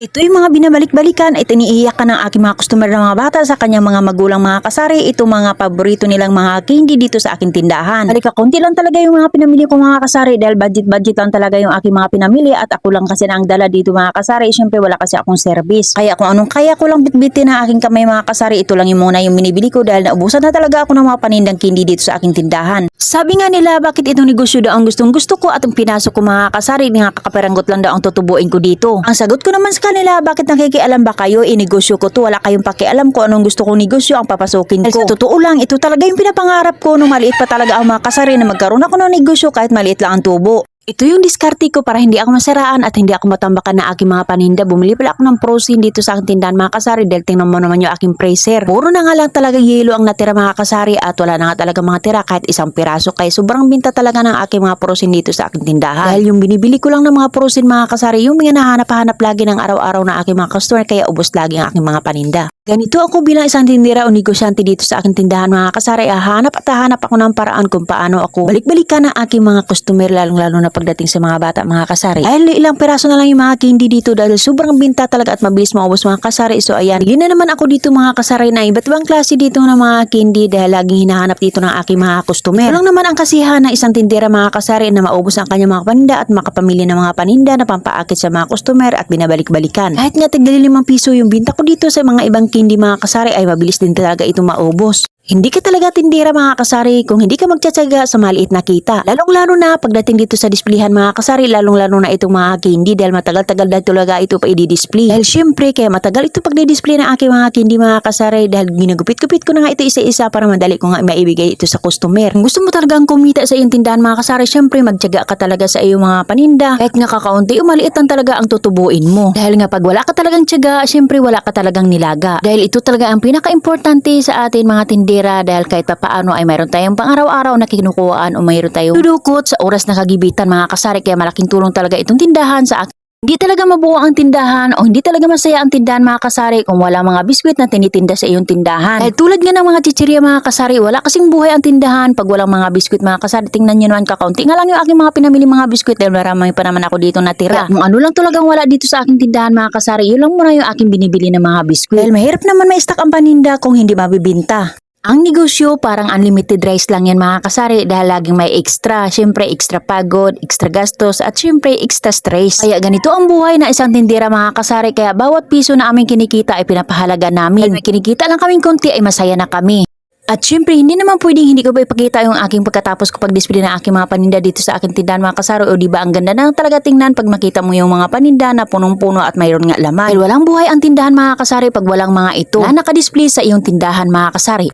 Ito yung mga binabalik-balikan at iniiyak ka ng aking mga customer ng mga bata sa kanyang mga magulang mga kasari. Ito mga paborito nilang mga candy dito sa aking tindahan. Halika, konti lang talaga yung mga pinamili ko mga kasari dahil budget lang talaga yung aking mga pinamili at ako lang kasi na ang dala dito mga kasari. Siyempre wala kasi akong service. Kaya kung anong kaya ko lang bitbitin ng aking kamay mga kasari, ito lang yung muna yung binibili ko dahil naubusan na talaga ako ng mga panindang candy dito sa aking tindahan. Sabi nga nila, bakit itong negosyo daw ang gustong gusto ko at ang pinasok ko mga kasari, nga kakaperanggot lang daw ang tutubuin ko dito. Ang sagot ko naman sa kanila, bakit nakikialam ba kayo? Negosyo ko to, wala kayong pakialam ko anong gusto kong negosyo ang papasukin ko. Sa totoo lang, ito talaga yung pinapangarap ko nung maliit pa talaga ang mga kasari na magkaroon ako ng negosyo kahit maliit lang ang tubo. Ito yung diskarte ko para hindi ako masaraan at hindi ako matambakan na aking mga paninda. Bumili pala ako ng frozen dito sa aking tindahan mga kasari dahil tingnan mo naman yung aking freezer. Puro na nga lang talaga yelo ang natira mga kasari at wala na nga talaga mga tira kahit isang piraso. Kaya sobrang binta talaga ng aking mga frozen dito sa aking tindahan. Dahil yung binibili ko lang ng mga frozen mga kasari, yung mga nahanap-hanap lagi ng araw-araw na aking mga customer kaya ubos lagi ang aking mga paninda. Ganito ako bilang isang tindera o negosyante dito sa aking tindahan mga kasari. Hahanap at hahanap ako ng paraan kung paano ako balik-balikan ng aking mga customer lalong-lalo na pagdating sa mga bata mga kasari. Dahil ilang peraso na lang yung mga candy dito dahil sobrang binta talaga at mabilis maubos mga kasari. So ayan, bili na naman ako dito mga kasari na iba't ibang klase dito ng mga candy dahil laging hinahanap dito ng aking mga customer. Ito lang naman ang kasiyahan ng isang tindera mga kasari na maubos ang kanyang mga paninda at makapamili ng mga paninda na pampaakit sa mga customer at binabalik-balikan. Kahit nga tig-5 piso yung binta ko dito sa mga ibang candy mga kasari ay mabilis din talaga ito maubos. Hindi ka talaga tindera mga kasari kung hindi ka magtsatsaga sa maliit na kita. Lalong-lalo na pagdating dito sa displayhan mga kasari, lalong-lalo na itong mga candy dahil matagal-tagal na talaga ito pa i-display. Dahil syempre kaya matagal ito pag di-display ng aking mga candy mga kasari dahil ginagupit-gupit ko na nga ito isa-isa para madali ko nga maibigay ito sa customer. Kung gusto mo talagang kumita sa iyong tindahan mga kasari, syempre magtsaga ka talaga sa iyong mga paninda. Kahit nga kakaunti o maliit lang talaga ang tutubuin mo. Dahil nga pag wala ka talagang tsaga, syempre wala ka talagang nilaga. Dahil ito talaga ang pinaka-importante sa atin mga tindera dahil kahit papaano ay mayroon tayong pang-araw-araw na kinukuhaan o mayroon tayong dudukot sa oras na kagibitan mga kasari kaya malaking tulong talaga itong tindahan sa akin. Hindi talaga mabuo ang tindahan o hindi talaga masaya ang tindahan mga kasari kung wala mga biskwit na tinitinda sa iyong tindahan. Dahil tulad nga ng mga chichirya mga kasari, wala kasing buhay ang tindahan pag walang mga biskwit mga kasari. Tingnan nyo naman kakaunti nga lang yung aking mga pinamili mga biskwit dahil marami pa naman ako dito natira. Kung ano lang talagang wala dito sa aking tindahan mga kasari, yun lang muna yung aking binibili ng mga biskwit. Dahil mahirap naman ma-stock ang paninda kung hindi mabibinta. Ang negosyo parang unlimited rice lang yan mga kasari dahil laging may extra. Siyempre extra pagod, extra gastos at siyempre extra stress. Kaya ganito ang buhay na isang tindera mga kasari kaya bawat piso na aming kinikita ay pinapahalaga namin. May kinikita lang kaming konti ay masaya na kami. At syempre, hindi naman pwedeng hindi ko ba ipakita yung aking pagkatapos ko pag-display ng aking mga paninda dito sa aking tindahan mga kasari. O diba ang ganda na talaga tingnan pag makita mo yung mga paninda na punong-puno at mayroon nga laman. Dahil walang buhay ang tindahan mga kasari pag walang mga ito na nakadisplay sa iyong tindahan mga kasari.